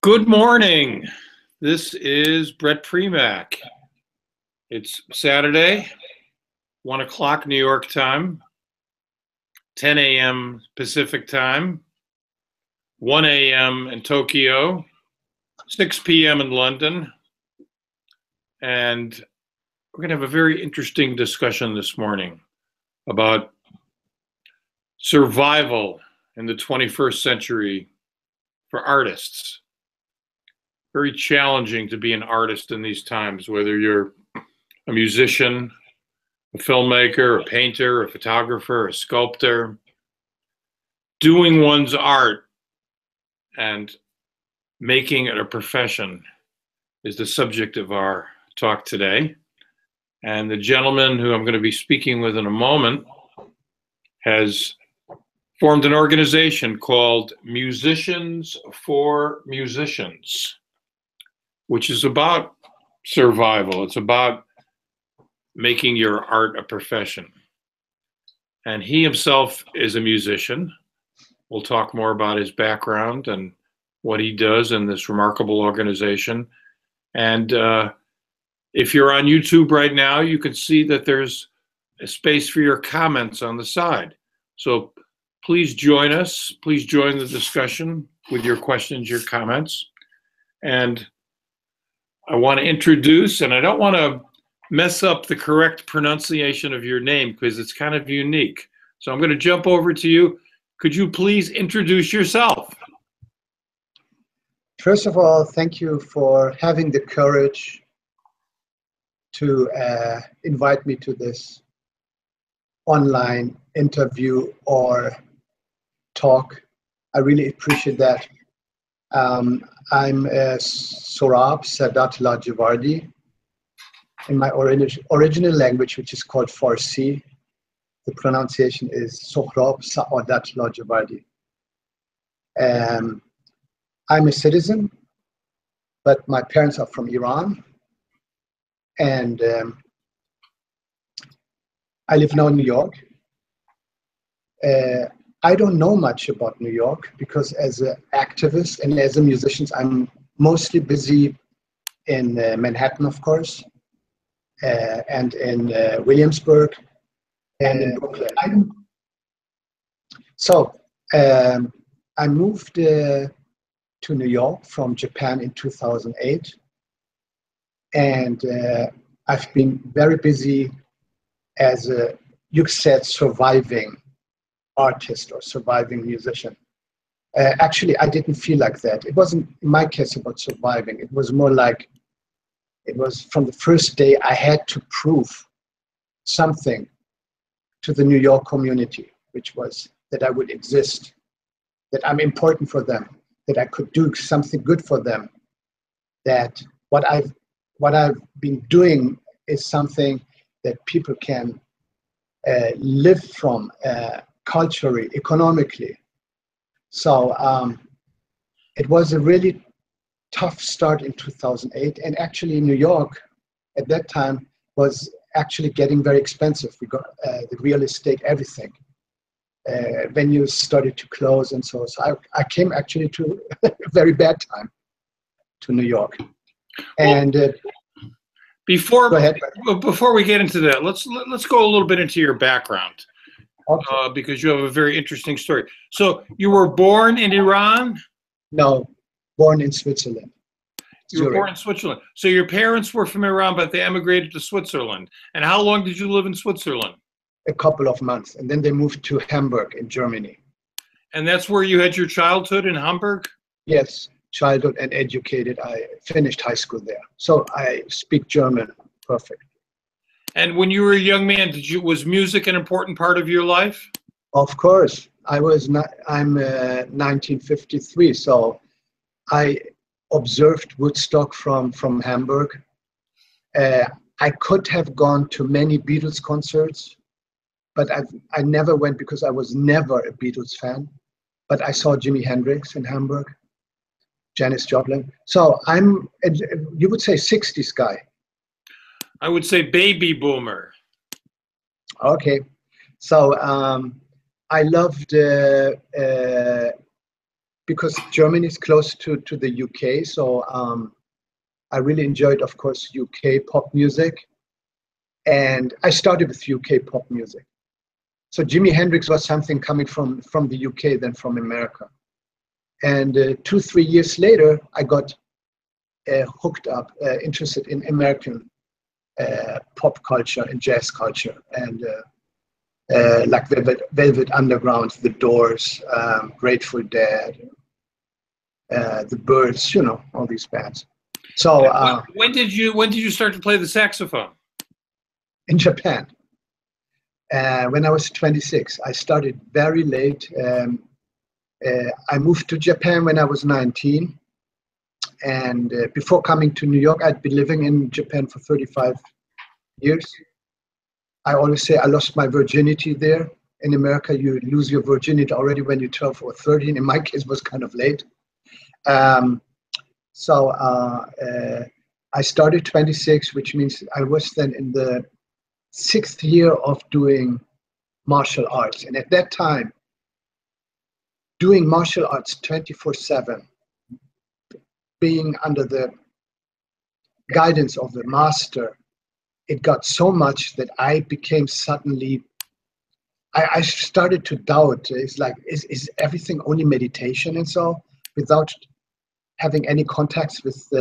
Good morning. This is Brett Premack. It's Saturday, 1 o'clock New York time, 10 a.m. Pacific time, 1 a.m. in Tokyo, 6 p.m. in London. And we're going to have a very interesting discussion this morning about survival in the 21st century for artists. Very challenging to be an artist in these times, whether you're a musician, a filmmaker, a painter, a photographer, a sculptor. Doing one's art and making it a profession is the subject of our talk today. And the gentleman who I'm going to be speaking with in a moment has formed an organization called Musicians for Musicians, which is about survival. It's about making your art a profession. And he himself is a musician. We'll talk more about his background and what he does in this remarkable organization. And if you're on YouTube right now, you can see that there's a space for your comments on the side. So please join us. Please join the discussion with your questions, your comments. And I want to introduce, and I don't want to mess up the correct pronunciation of your name because it's kind of unique. So I'm going to jump over to you. Could you please introduce yourself? First of all, thank you for having the courage to invite me to this online interview or talk. I really appreciate that. I'm Saurabh Sadat Lajavardi. In my original language, which is called Farsi, the pronunciation is Saurabh Sadat Lajavardi. I'm a citizen, but my parents are from Iran. And I live now in New York. I don't know much about New York because as an activist and as a musician, I'm mostly busy in Manhattan, of course, and in Williamsburg and in Brooklyn. So I moved to New York from Japan in 2008. And I've been very busy as a, you said, surviving artist or surviving musician. Actually, I didn't feel like that. It wasn't, in my case, about surviving. It was more like, it was from the first day I had to prove something to the New York community, which was that I would exist, that I'm important for them, that I could do something good for them, that what I've been doing is something that people can live from culturally, economically. So it was a really tough start in 2008. And actually New York at that time was actually getting very expensive. We got the real estate, everything. Venues started to close and so I came actually to a very bad time to New York. And before go ahead. Before we get into that, let's go a little bit into your background. Okay. Because you have a very interesting story. So you were born in Iran? No, born in Switzerland. You were born in Switzerland. So your parents were from Iran, but they emigrated to Switzerland. And how long did you live in Switzerland? A couple of months, and then they moved to Hamburg in Germany. And that's where you had your childhood, in Hamburg? Yes, childhood and educated. I finished high school there. So I speak German perfect. And when you were a young man, was music an important part of your life? Of course. I'm 1953, so I observed Woodstock from Hamburg. I could have gone to many Beatles concerts, but I never went because I was never a Beatles fan. But I saw Jimi Hendrix in Hamburg, Janis Joplin. So I'm, you would say 60s guy. I would say baby boomer. Okay. So I loved because Germany is close to the UK. So I really enjoyed, of course, UK pop music. And I started with UK pop music. So Jimi Hendrix was something coming from the UK, then from America. And 2-3 years later, I got hooked up, interested in American pop culture and jazz culture, and like Velvet Underground, The Doors, Grateful Dead, The Byrds, you know, all these bands. So when did you start to play the saxophone? In Japan. When I was 26, I started very late. I moved to Japan when I was 19. And before coming to New York, I'd been living in Japan for 35 years. I always say I lost my virginity there. In America, you lose your virginity already when you're 12 or 13. In my case, it was kind of late. So I started 26, which means I was then in the 6th year of doing martial arts. And at that time, doing martial arts 24/7, being under the guidance of the master, it got so much that I became suddenly, I started to doubt. It's like, is everything only meditation and so, without having any contacts with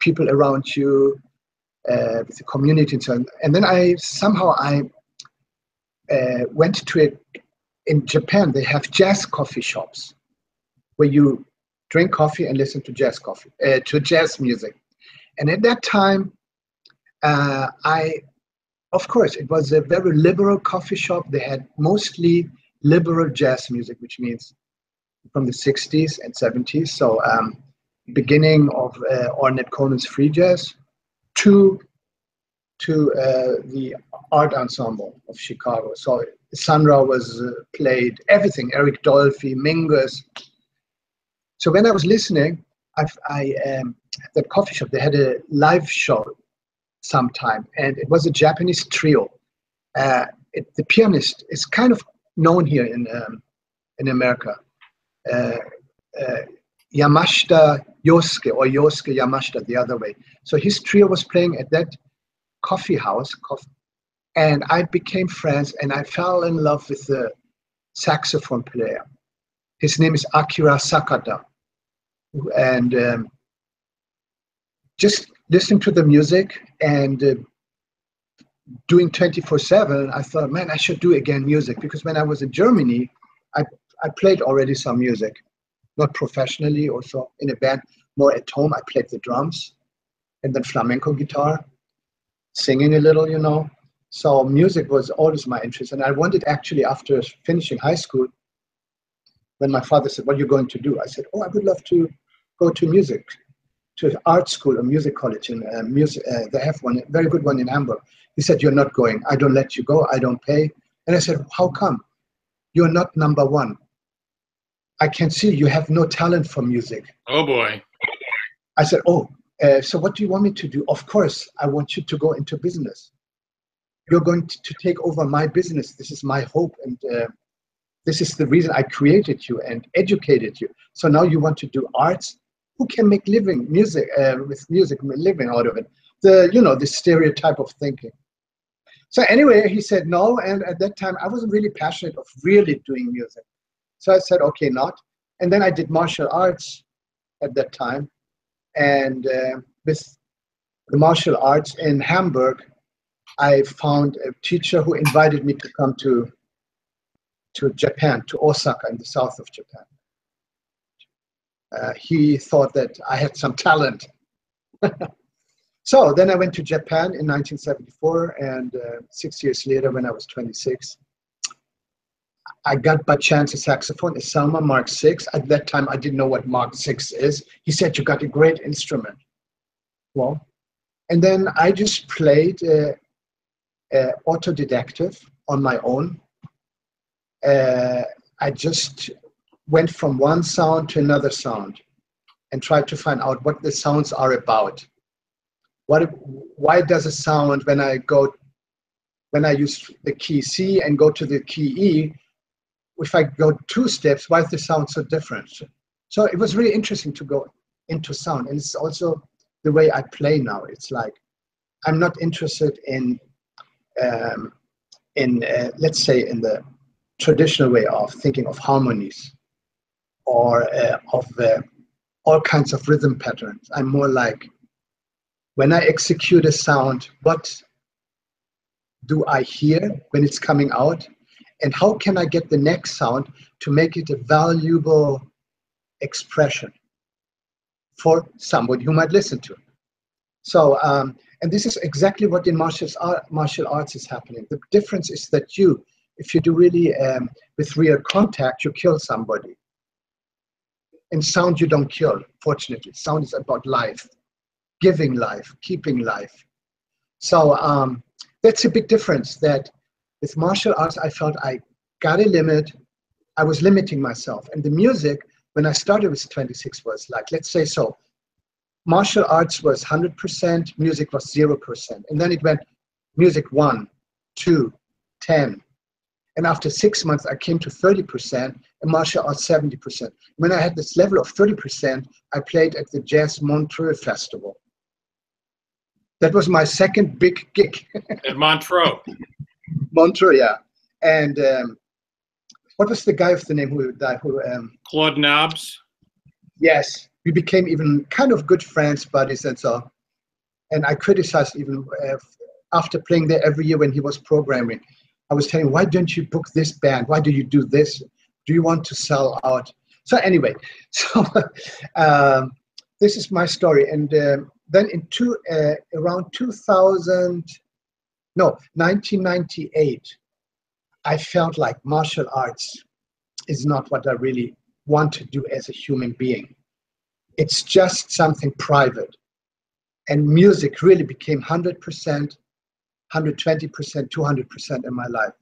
people around you, with the community and so on. And then I went to it. In Japan, they have jazz coffee shops where you drink coffee and listen to jazz music. And at that time, of course, it was a very liberal coffee shop. They had mostly liberal jazz music, which means from the 60s and 70s. So beginning of Ornette Coleman's free jazz to the art ensemble of Chicago. So Sandra was played, everything, Eric Dolphy, Mingus. So when I was listening, at that coffee shop, they had a live show sometime, and it was a Japanese trio. The pianist is kind of known here in America, Yamashita Yosuke, or Yosuke Yamashita the other way. So his trio was playing at that coffee house, and I became friends, and I fell in love with the saxophone player. His name is Akira Sakata. And just listening to the music and doing 24/7, I thought, man, I should do again music, because when I was in Germany, I played already some music, not professionally or so in a band, more at home. I played the drums and then flamenco guitar, singing a little, you know. So music was always my interest. And I wanted, actually, after finishing high school, when my father said, what are you going to do? I said, I would love to go to music, to art school or music college. And they have one, a very good one in Hamburg. He said, you're not going. I don't let you go. I don't pay. And I said, how come? You're not number one. I can see you have no talent for music. Oh, boy. I said, so what do you want me to do? Of course, I want you to go into business. You're going to take over my business. This is my hope. And this is the reason I created you and educated you. So now you want to do arts? Who can make with music, living out of it? The stereotype of thinking. So anyway, he said no. And at that time, I wasn't really passionate of really doing music. So I said, okay, not. And then I did martial arts at that time. And with the martial arts in Hamburg, I found a teacher who invited me to come to Japan, to Osaka in the south of Japan. He thought that I had some talent. So then I went to Japan in 1974, and 6 years later, when I was 26, I got by chance a saxophone, a Selma Mark VI. At that time, I didn't know what Mark VI is. He said, you got a great instrument. Well, and then I just played autodidactive on my own. I just went from one sound to another sound and tried to find out what the sounds are about. Why does a sound, when I use the key C and go to the key E, if I go 2 steps, why is the sound so different? So it was really interesting to go into sound. And it's also the way I play now. It's like, I'm not interested in let's say, in the traditional way of thinking of harmonies or of all kinds of rhythm patterns. I'm more like, when I execute a sound, what do I hear when it's coming out? And how can I get the next sound to make it a valuable expression for somebody who might listen to it? So, and this is exactly what in martial arts is happening. The difference is that if you do really with real contact, you kill somebody. In sound, you don't kill, fortunately. Sound is about life, giving life, keeping life. So that's a big difference, that with martial arts, I felt I got a limit. I was limiting myself. And the music, when I started with 26, was like, let's say so, martial arts was 100%, music was 0%. And then it went music 1, 2, 10. And after 6 months, I came to 30% and martial arts 70%. When I had this level of 30%, I played at the Jazz Montreux Festival. That was my second big gig. At Montreux. Montreux, yeah. And what was the guy with the name who died? Claude Knobs? Yes. We became even kind of good friends, buddies, and so. And I criticized even after playing there every year when he was programming. I was telling him, why don't you book this band? Why do you do this? Do you want to sell out? So anyway, so this is my story. And then around 1998, I felt like martial arts is not what I really want to do as a human being. It's just something private. And music really became 100%, 120%, 200% in my life.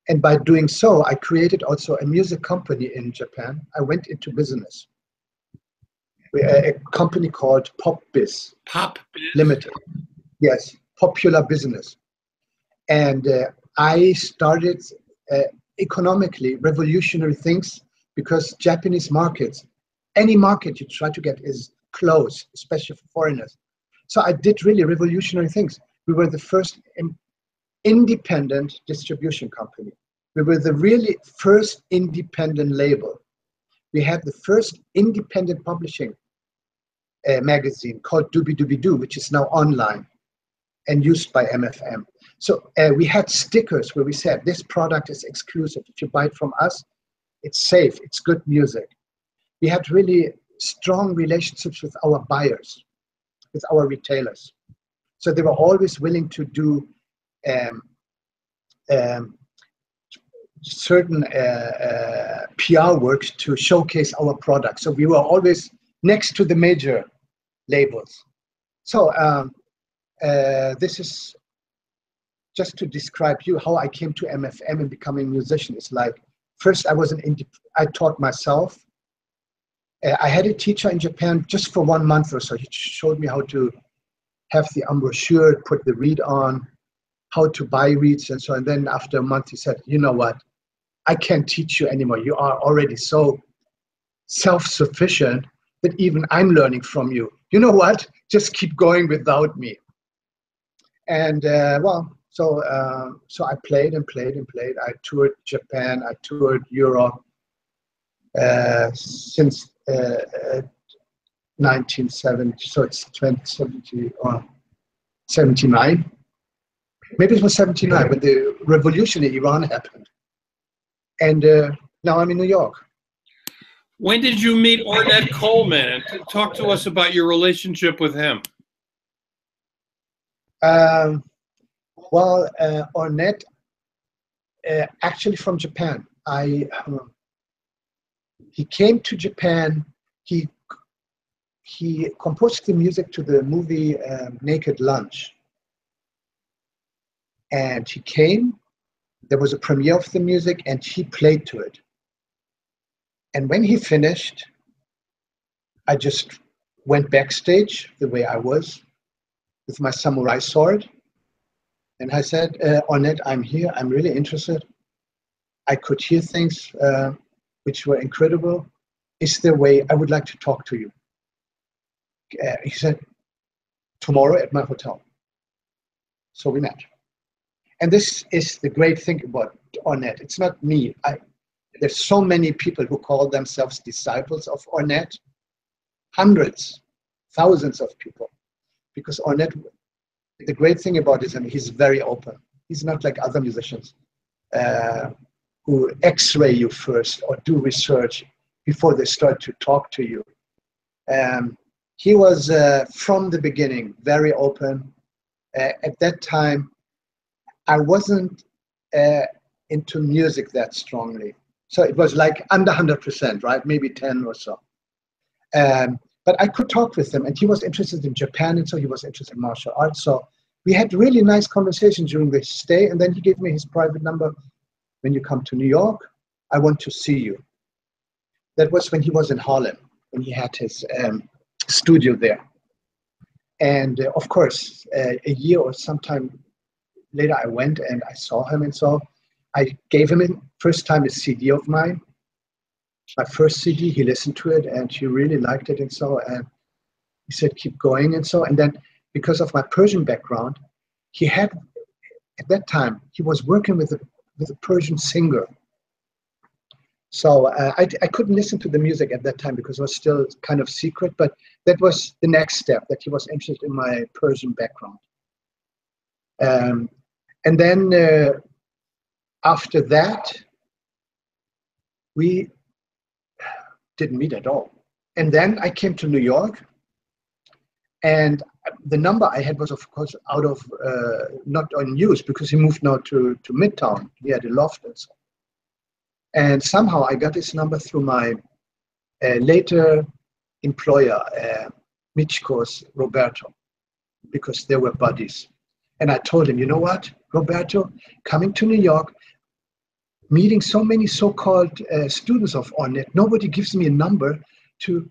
And by doing so, I created also a music company in Japan. I went into business. A company called PopBiz. PopBiz? Limited. Yes, Popular Business. And I started economically revolutionary things, because Japanese markets, any market you try to get is closed, especially for foreigners. So I did really revolutionary things. We were the first independent distribution company. We were the really first independent label. We had the first independent publishing magazine called DooBeeDooBeeDoo, which is now online and used by MFM. So we had stickers where we said, this product is exclusive. If you buy it from us, it's safe, it's good music. We had really strong relationships with our buyers, with our retailers. So they were always willing to do certain PR work to showcase our products. So we were always next to the major labels. So this is just to describe you how I came to MFM and becoming a musician. It's like, first I taught myself. I had a teacher in Japan just for 1 month or so. He showed me how to have the embouchure, put the reed on, how to buy reeds and so on. And then after a month, he said, you know what? I can't teach you anymore. You are already so self-sufficient that even I'm learning from you. You know what? Just keep going without me. And so I played and played and played. I toured Japan. I toured Europe since 1970. So it's 2070 or 79. Maybe it was 79 when the revolution in Iran happened. And now I'm in New York. When did you meet Ornette Coleman? And talk to us about your relationship with him. Ornette, actually from Japan. He came to Japan. He composed the music to the movie Naked Lunch. And he came, there was a premiere of the music, and he played to it. And when he finished, I just went backstage the way I was with my samurai sword. And I said, Ornette, I'm here. I'm really interested. I could hear things which were incredible. is there a way I would like to talk to you? He said, tomorrow at my hotel. So we met. And this is the great thing about Ornette. It's not me. There's so many people who call themselves disciples of Ornette. Hundreds, thousands of people. Because Ornette, the great thing about it is he's very open. He's not like other musicians who x-ray you first or do research before they start to talk to you. He was, from the beginning, very open. At that time, I wasn't into music that strongly. So it was like under 100%, right? Maybe 10 or so. But I could talk with him, and he was interested in Japan, and so he was interested in martial arts. So we had really nice conversations during the stay, and then he gave me his private number. When you come to New York, I want to see you. That was when he was in Harlem, when he had his studio there. And of course, a year or sometime later, I went and I saw him, and so I gave him first time a CD of mine, my first CD. He listened to it and he really liked it, and so, and he said, keep going, and so. And then because of my Persian background, he had, at that time, he was working with a Persian singer. So I couldn't listen to the music at that time because it was still kind of secret, but that was the next step, that he was interested in my Persian background. And then after that, we didn't meet at all. And then I came to New York, and the number I had was, of course, out of, not on use, because he moved now to Midtown. He had a loft and so. And somehow I got his number through my later employer, Michiko's Roberto, because they were buddies. And I told him, you know what, Roberto, coming to New York, meeting so many so-called students of Ornette, nobody gives me a number to,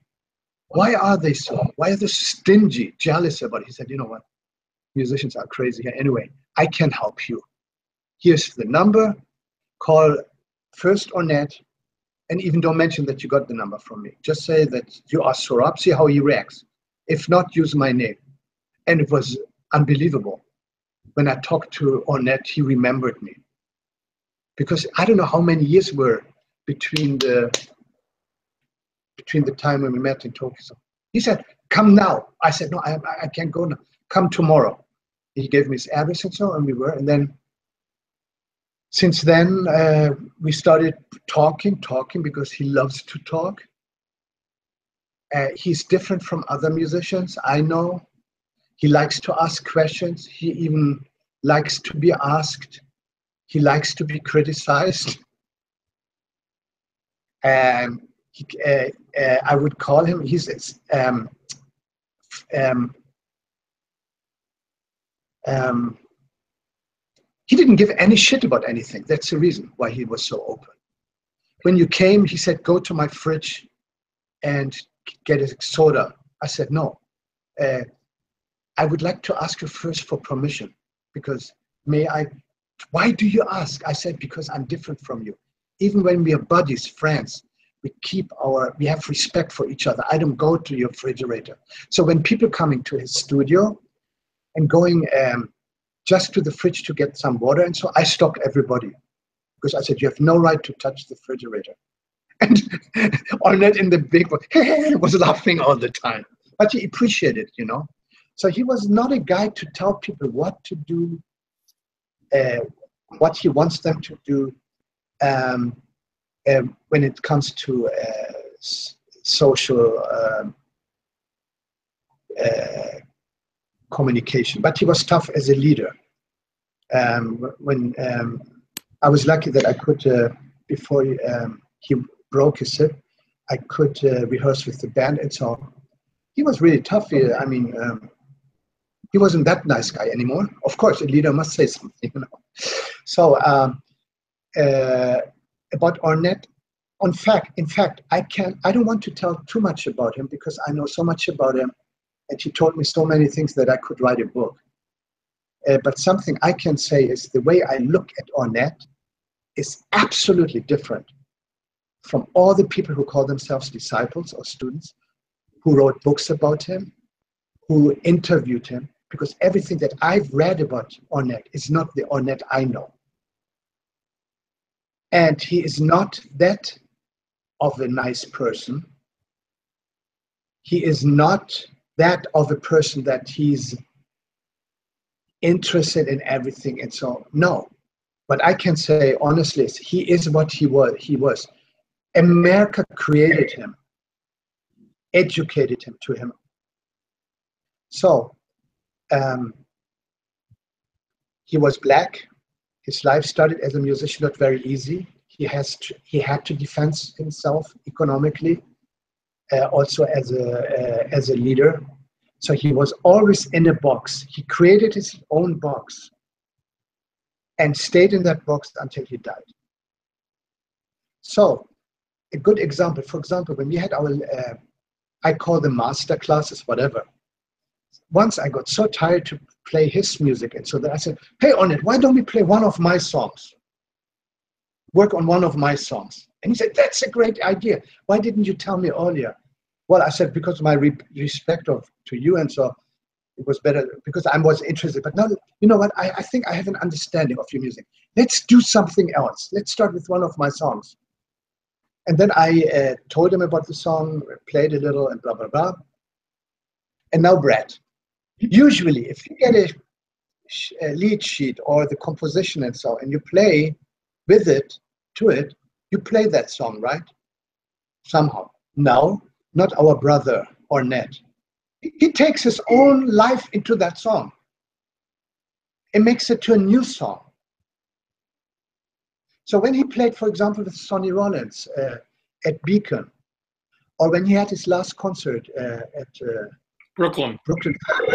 why are they stingy, jealous about it? He said, you know what, musicians are crazy here. Anyway, I can help you. Here's the number, call first Ornette, and even don't mention that you got the number from me. Just say that you are Saurabh, see how he reacts. If not, use my name. And it was unbelievable. When I talked to Ornette, he remembered me. Because I don't know how many years were between the time when we met in Tokyo. He said, come now. I said, no, I can't go now. Come tomorrow. He gave me his address and so, and we were, and then since then, we started talking because he loves to talk. He's different from other musicians, I know. He likes to ask questions. He even likes to be asked. He likes to be criticized. I would call him, he didn't give any shit about anything. That's the reason why he was so open. When you came, he said, go to my fridge and get a soda. I said, no. I would like to ask you first for permission, because why do you ask? I said, because I'm different from you. Even when we are buddies, friends, we have respect for each other. I don't go to your refrigerator. So when people coming to his studio and going just to the fridge to get some water, and so I stopped everybody because I said, you have no right to touch the refrigerator. And Ornette in the big book was laughing all the time, but he appreciated, you know. So he was not a guy to tell people what to do, what he wants them to do when it comes to social communication. But he was tough as a leader. When I was lucky that I could, before he broke his hip, I could rehearse with the band, and so he was really tough. I mean, he wasn't that nice guy anymore. Of course, a leader must say something, you know. So about Ornette, in fact, I don't want to tell too much about him because I know so much about him, and he told me so many things that I could write a book. But something I can say is the way I look at Ornette is absolutely different from all the people who call themselves disciples or students, who wrote books about him, who interviewed him, because everything that I've read about Ornette is not the Ornette I know. And he is not that of a nice person. He is not that of a person that he's interested in everything and so on. No. But I can say honestly, he is what he was. America created him, educated him to him. So he was black. His life started as a musician, not very easy. He had to defend himself economically, also as a leader. So he was always in a box. He created his own box and stayed in that box until he died. So a good example, for example, when we had our, I call them master classes, whatever. Once I got so tired to play his music, and so then I said, hey, Ornette, why don't we play one of my songs? Work on one of my songs. And he said, that's a great idea. Why didn't you tell me earlier? Well, I said, because of my respect to you, and so it was better, because I was interested. But now, you know what, I think I have an understanding of your music. Let's do something else. Let's start with one of my songs. And then I told him about the song, played a little, and blah, blah, blah. And now Brett. Usually, if you get a lead sheet or the composition and so, and you play with it, to it, you play that song, right? Somehow. No, not our brother Ornette. He takes his own life into that song and makes it to a new song. So when he played, for example, with Sonny Rollins at Beacon, or when he had his last concert at Brooklyn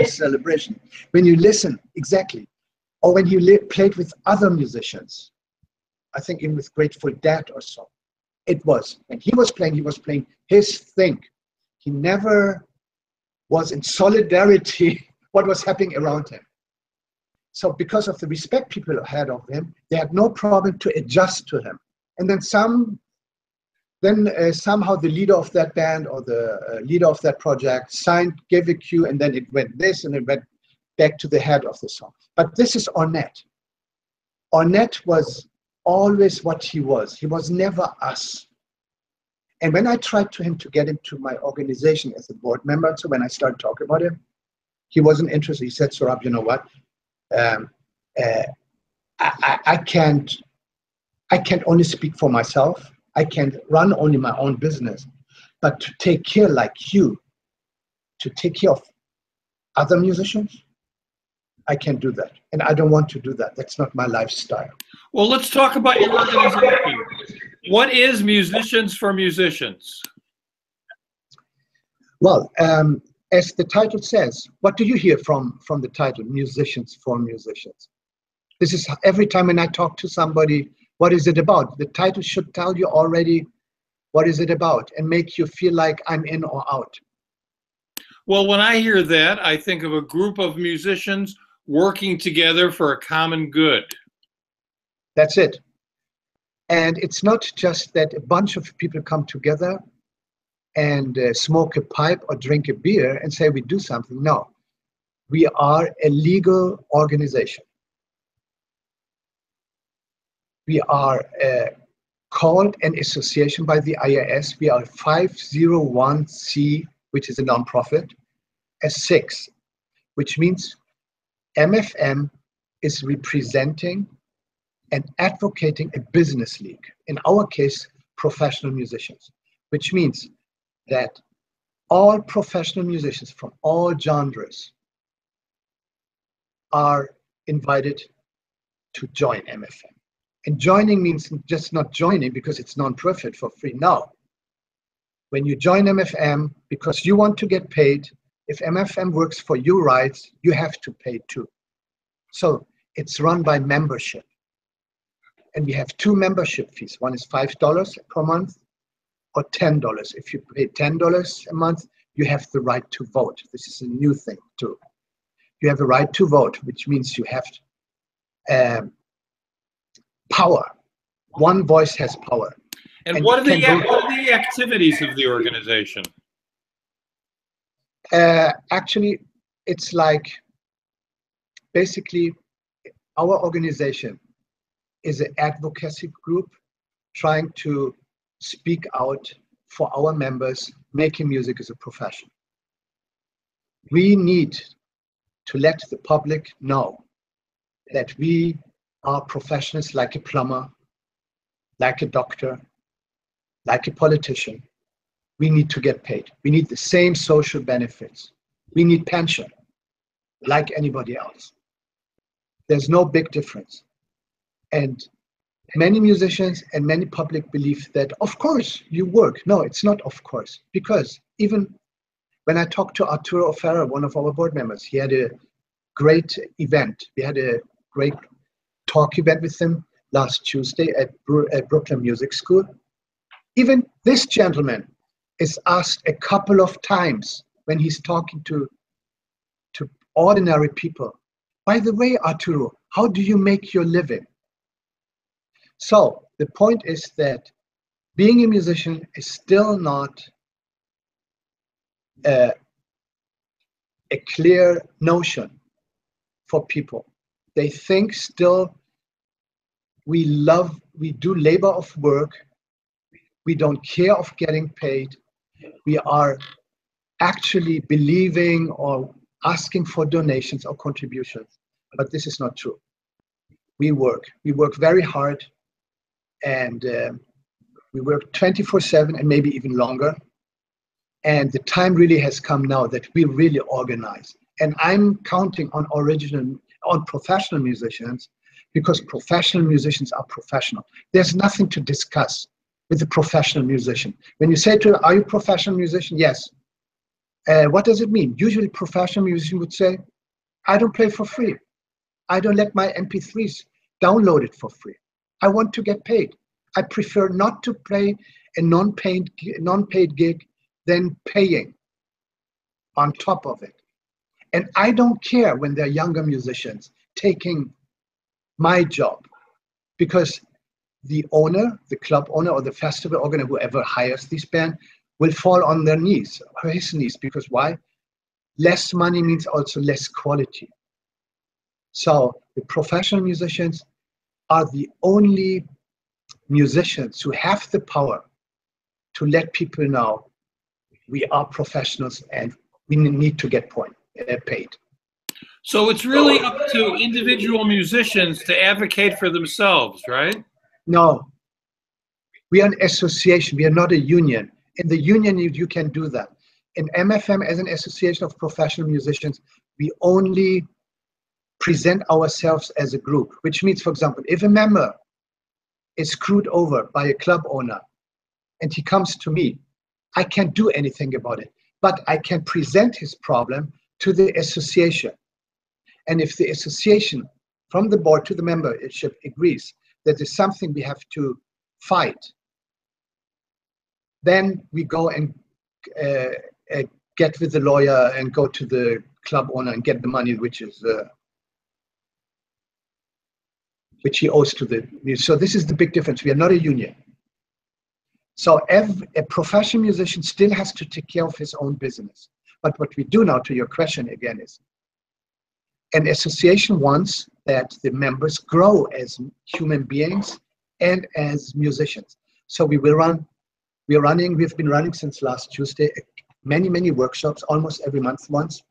Celebration, when you listen, exactly, or when he played with other musicians, I think even with Grateful Dead or so, it was, when he was playing his thing. He never was in solidarity what was happening around him. So because of the respect people had of him, they had no problem to adjust to him. And then somehow the leader of that band or the leader of that project gave a cue, and then it went this, and it went back to the head of the song. But this is Ornette. Ornette was always what he was. He was never us. And when I tried to get him to my organization as a board member, so when I started talking about him, he wasn't interested. He said, Saurabh, you know what? I can't only speak for myself. I can run only my own business, but to take care like you, to take care of other musicians, I can't do that. And I don't want to do that. That's not my lifestyle. Well, let's talk about your organization. What is Musicians for Musicians? Well, as the title says, what do you hear from the title, Musicians for Musicians? This is every time when I talk to somebody, what is it about? The title should tell you already what is it about and make you feel like I'm in or out. Well, when I hear that, I think of a group of musicians working together for a common good. That's it. And it's not just that a bunch of people come together and smoke a pipe or drink a beer and say we do something. No, we are a legal organization. We are called an association by the IRS. We are 501c, which is a nonprofit, a 6, which means MFM is representing and advocating a business league. In our case, professional musicians, which means that all professional musicians from all genres are invited to join MFM. And joining means just not joining because it's non-profit for free. No. When you join MFM because you want to get paid, if MFM works for your rights, you have to pay too. So it's run by membership. And we have 2 membership fees. One is $5 per month or $10. If you pay $10 a month, you have the right to vote. This is a new thing too. You have a right to vote, which means you have power. One voice has power. And And what are can go, what are the activities of the organization? actually, it's like basically our organization is an advocacy group trying to speak out for our members making music as a profession. We need to let the public know that we are professionals like a plumber, like a doctor, like a politician. We need to get paid. We need the same social benefits. We need pension like anybody else. There's no big difference. And many musicians and many public believe that, of course, you work. No, it's not of course. Because even when I talked to Arturo O'Farrell, one of our board members, he had a great event. We had a great talk event with him last Tuesday at Brooklyn Music School. Even this gentleman is asked a couple of times when he's talking to ordinary people, by the way, Arturo, how do you make your living? So the point is that being a musician is still not a clear notion for people. They think still we do labor of work, we don't care of getting paid, we are actually believing or asking for donations or contributions, but this is not true. We work very hard, and we work 24/7 and maybe even longer. And the time really has come now that we really organize. And I'm counting on professional musicians, because professional musicians are professional. There's nothing to discuss with a professional musician. When you say to them, are you a professional musician? Yes. What does it mean? Usually professional musician would say, I don't play for free. I don't let my MP3s download it for free. I want to get paid. I prefer not to play a non-paid gig than paying on top of it. And I don't care when they're younger musicians taking my job, because the owner, the club owner or the festival owner, whoever hires this band, will fall on their knees, or his knees, because why? Less money means also less quality. So the professional musicians are the only musicians who have the power to let people know we are professionals and we need to get paid. So it's really up to individual musicians to advocate for themselves, right? No, we are an association. We are not a union. In the union, you can do that. In MFM, as an association of professional musicians, we only present ourselves as a group, which means, for example, if a member is screwed over by a club owner and he comes to me, I can't do anything about it, but I can present his problem to the association. And if the association, from the board to the membership, agrees that there's something we have to fight, then we go and get with the lawyer and go to the club owner and get the money which he owes to the music. So this is the big difference. We are not a union. So a professional musician still has to take care of his own business. But what we do now, to your question again, is an association wants that the members grow as human beings and as musicians. So we've been running since last Tuesday, many workshops, almost every month once,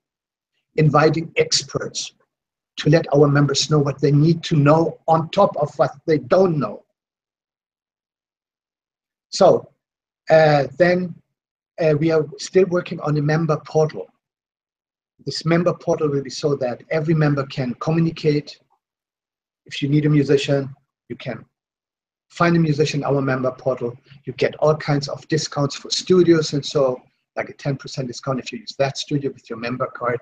inviting experts to let our members know what they need to know on top of what they don't know. So then we are still working on a member portal. This member portal will be so that every member can communicate. If you need a musician, you can find a musician in our member portal. You get all kinds of discounts for studios, and so like a 10% discount if you use that studio with your member card.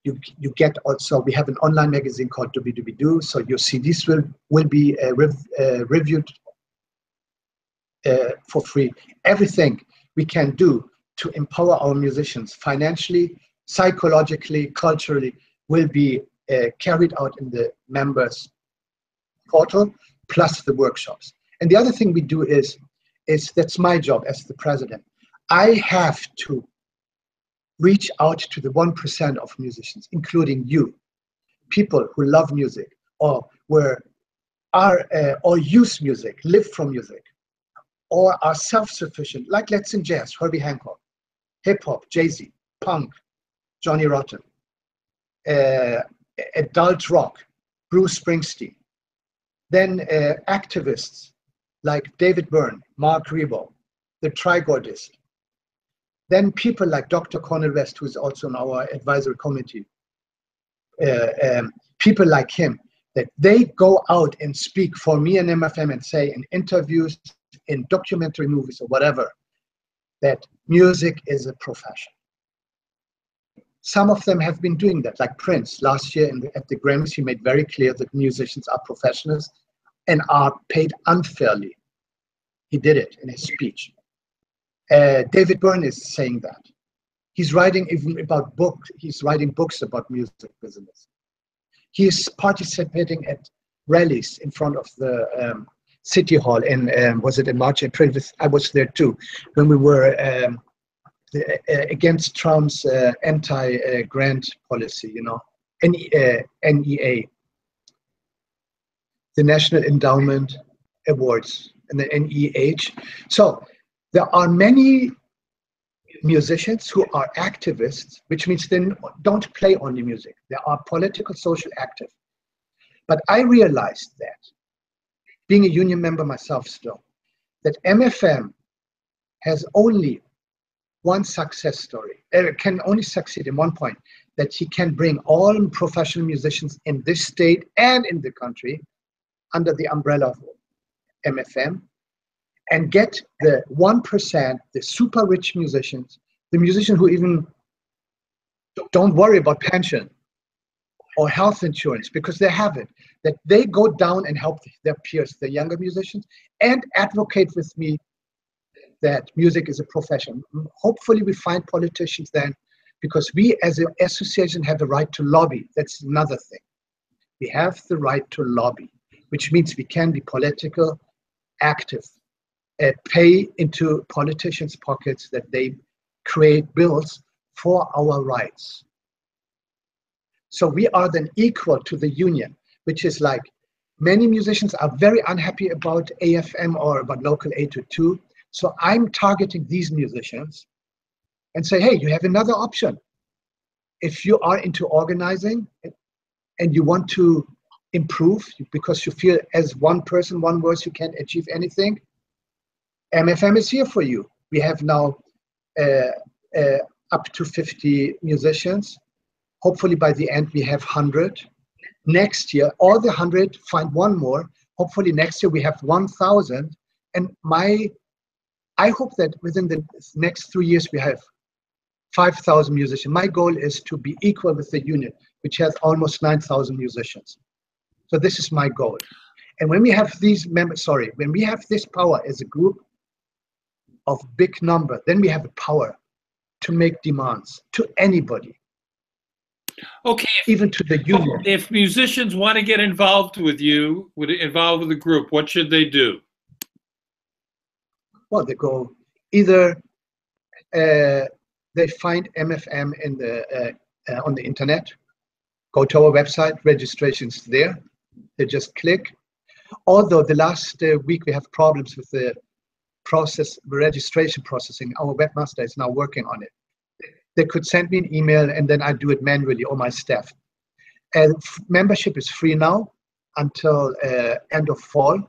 You get also, we have an online magazine called DooBeeDooBeeDoo, so your CDs will be reviewed for free. Everything we can do to empower our musicians financially, psychologically, culturally will be carried out in the members portal, plus the workshops. And the other thing we do is that's my job as the president. I have to reach out to the 1% of musicians, including you, people who love music or or use music, live from music, or are self-sufficient, like let's sing jazz, Herbie Hancock, hip-hop, Jay-Z, punk, Johnny Rotten, adult rock, Bruce Springsteen. Then activists like David Byrne, Mark Rebo, the Trigordist. Then people like Dr. Cornel West, who is also on our advisory committee. People like him, that they go out and speak for me and MFM and say in interviews, in documentary movies or whatever, that music is a profession. Some of them have been doing that, like Prince. Last year at the Grammys, he made very clear that musicians are professionals and are paid unfairly. He did it in his speech. David Byrne is saying that. He's writing even about books. He's writing books about music business. He is participating at rallies in front of the City Hall in, was it in March, April? I was there too, when we were against Trump's anti-grant policy, you know, NEA, the National Endowment Awards, and the NEH. So there are many musicians who are activists, which means they don't play only music. They are political, social active. But I realized that, being a union member myself still, that MFM has only one success story. It can only succeed in one point, that he can bring all professional musicians in this state and in the country under the umbrella of MFM, and get the 1%, the super rich musicians, the musicians who even don't worry about pension or health insurance because they have it, that they go down and help their peers, the younger musicians, and advocate with me that music is a profession. Hopefully we find politicians then, because we as an association have the right to lobby. That's another thing. We have the right to lobby, which means we can be political, active, pay into politicians' pockets that they create bills for our rights. So we are then equal to the union, which is like many musicians are very unhappy about AFM or about local 822. So I'm targeting these musicians and say, hey, you have another option. If you are into organizing and you want to improve because you feel as one person, one voice, you can't achieve anything, MFM is here for you. We have now up to 50 musicians. Hopefully by the end we have 100. Next year, all the 100 find one more. Hopefully next year we have 1,000. And I hope that within the next 3 years we have 5,000 musicians. My goal is to be equal with the union, which has almost 9,000 musicians. So this is my goal. And when we have these members, when we have this power as a group of big number, then we have the power to make demands to anybody. Okay. Even to the union. If musicians want to get involved with you, involved with the group, what should they do? Well, they go either they find MFM in the on the internet, go to our website, registration's there. They just click. Although the last week we have problems with the registration processing. Our webmaster is now working on it. They could send me an email and then I do it manually, or my staff. And membership is free now until end of fall.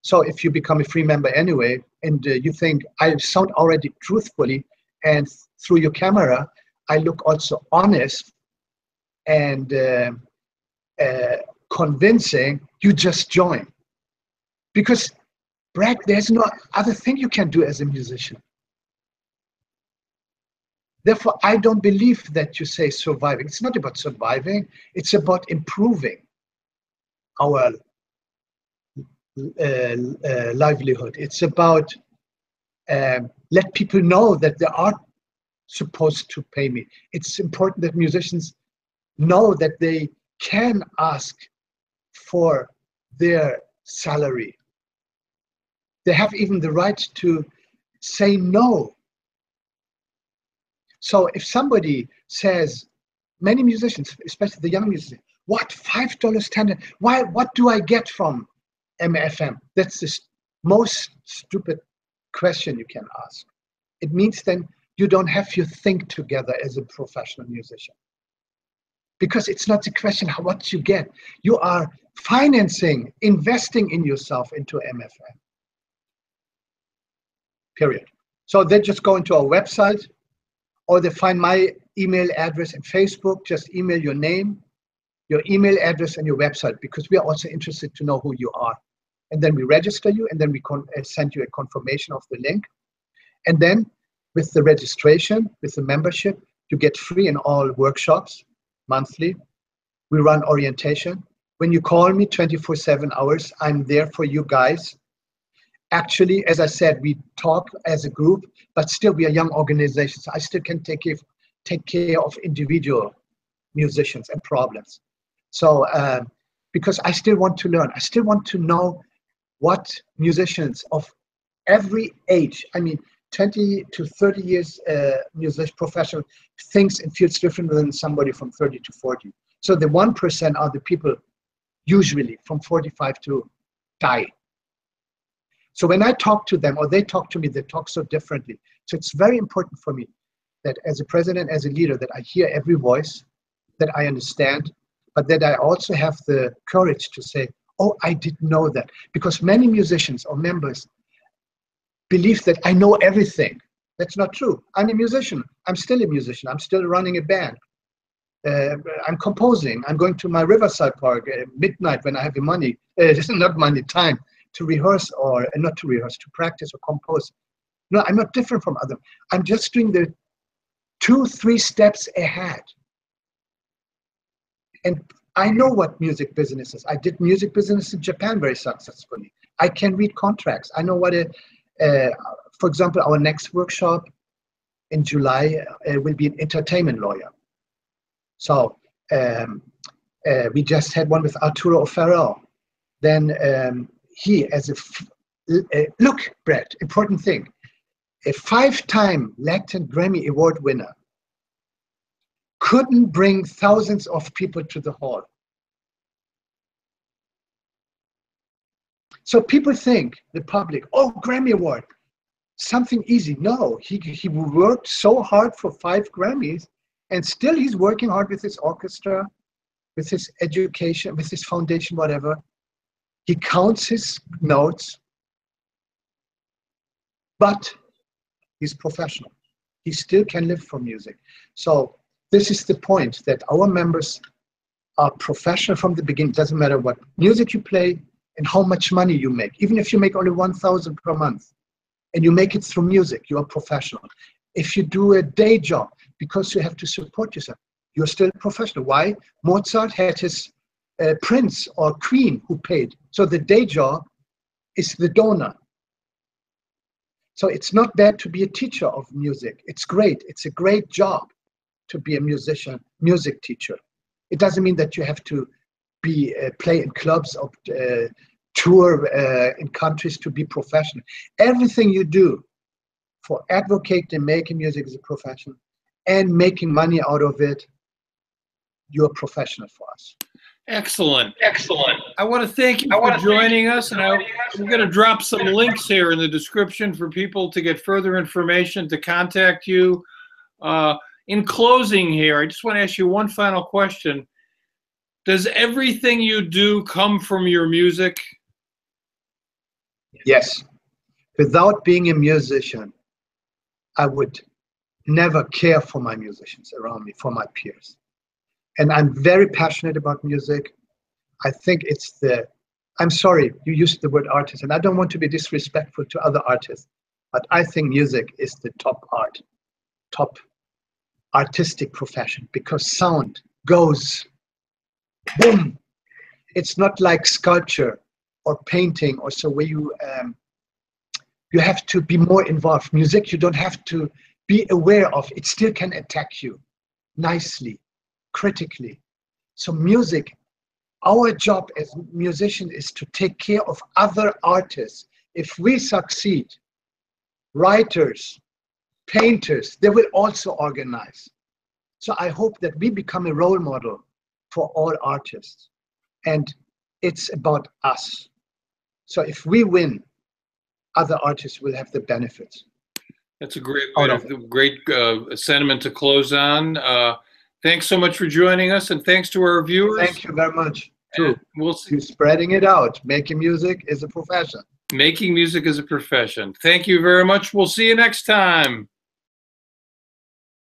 So if you become a free member anyway, and you think I sound already truthfully, and through your camera, I look also honest and convincing, you just join. Because, Brad, there's no other thing you can do as a musician. Therefore, I don't believe that you say surviving. It's not about surviving. It's about improving our livelihood. It's about let people know that they are supposed to pay me. It's important that musicians know that they can ask for their salary. They have even the right to say no. So if somebody says, many musicians, especially the young musicians, what, $5 tender? Why? What do I get from MFM? That's the most stupid question you can ask. It means then you don't have your think together as a professional musician. Because it's not the question how what you get. You are financing, investing in yourself into MFM. Period. So they just go into our website, or they find my email address in Facebook. Just email your name, your email address, and your website, because we are also interested to know who you are. And then we register you, and then we send you a confirmation of the link. And then with the registration, with the membership, you get free in all workshops monthly. We run orientation. When you call me 24/7 hours, I'm there for you guys. Actually, as I said, we talk as a group, but still we are young organizations. I still can take care of individual musicians and problems. So, because I still want to learn, I still want to know what musicians of every age, I mean, 20 to 30 years music professional thinks and feels different than somebody from 30 to 40. So the 1% are the people usually from 45 to die. So when I talk to them or they talk to me, they talk so differently. So it's very important for me that as a president, as a leader, that I hear every voice, that I understand, but that I also have the courage to say, oh, I didn't know that. Because many musicians or members believe that I know everything. That's not true. I'm a musician. I'm still a musician. I'm still running a band. I'm composing. I'm going to my Riverside Park at midnight when I have the money, not money, time to rehearse or not to rehearse, to practice or compose. No, I'm not different from others. I'm just doing the 2-3 steps ahead. And I know what music business is. I did music business in Japan very successfully. I can read contracts. I know what for example, our next workshop in July will be an entertainment lawyer. So we just had one with Arturo O'Farrell. Then he, as look, Brett, important thing, a 5-time Latin Grammy Award winner couldn't bring thousands of people to the hall. So people think, the public, oh, Grammy Award, something easy. No, he worked so hard for 5 Grammys, and still he's working hard with his orchestra, with his education, with his foundation, whatever. He counts his notes, but he's professional. He still can live from music. So this is the point, that our members are professional from the beginning. It doesn't matter what music you play and how much money you make. Even if you make only 1,000 per month and you make it through music, you are professional. If you do a day job because you have to support yourself, you're still a professional. Why? Mozart had his prince or queen who paid. So the day job is the donor. So it's not bad to be a teacher of music. It's great. It's a great job to be a musician, music teacher. It doesn't mean that you have to be play in clubs or tour in countries to be professional. Everything you do for advocating making music as a profession and making money out of it, you're a professional for us. Excellent. Excellent. I want to thank you for joining us. And I'm going to drop some links here in the description for people to get further information, to contact you. In closing here, I just want to ask you one final question. Does everything you do come from your music? Yes. Without being a musician, I would never care for my musicians around me, for my peers. And I'm very passionate about music. I think it's I'm sorry, you used the word artist, and I don't want to be disrespectful to other artists, but I think music is the top artistic profession, because sound goes boom. It's not like sculpture or painting or so, where you have to be more involved. Music, you don't have to be aware of. It still can attack you nicely, critically. So music, our job as musicians is to take care of other artists if we succeed, writers, painters, they will also organize. So I hope that we become a role model for all artists. And it's about us. So if we win, other artists will have the benefits. That's a great sentiment to close on. Thanks so much for joining us, and thanks to our viewers. Thank you very much. Too. We'll see. You're spreading it out. Making music is a profession. Making music is a profession. Thank you very much. We'll see you next time.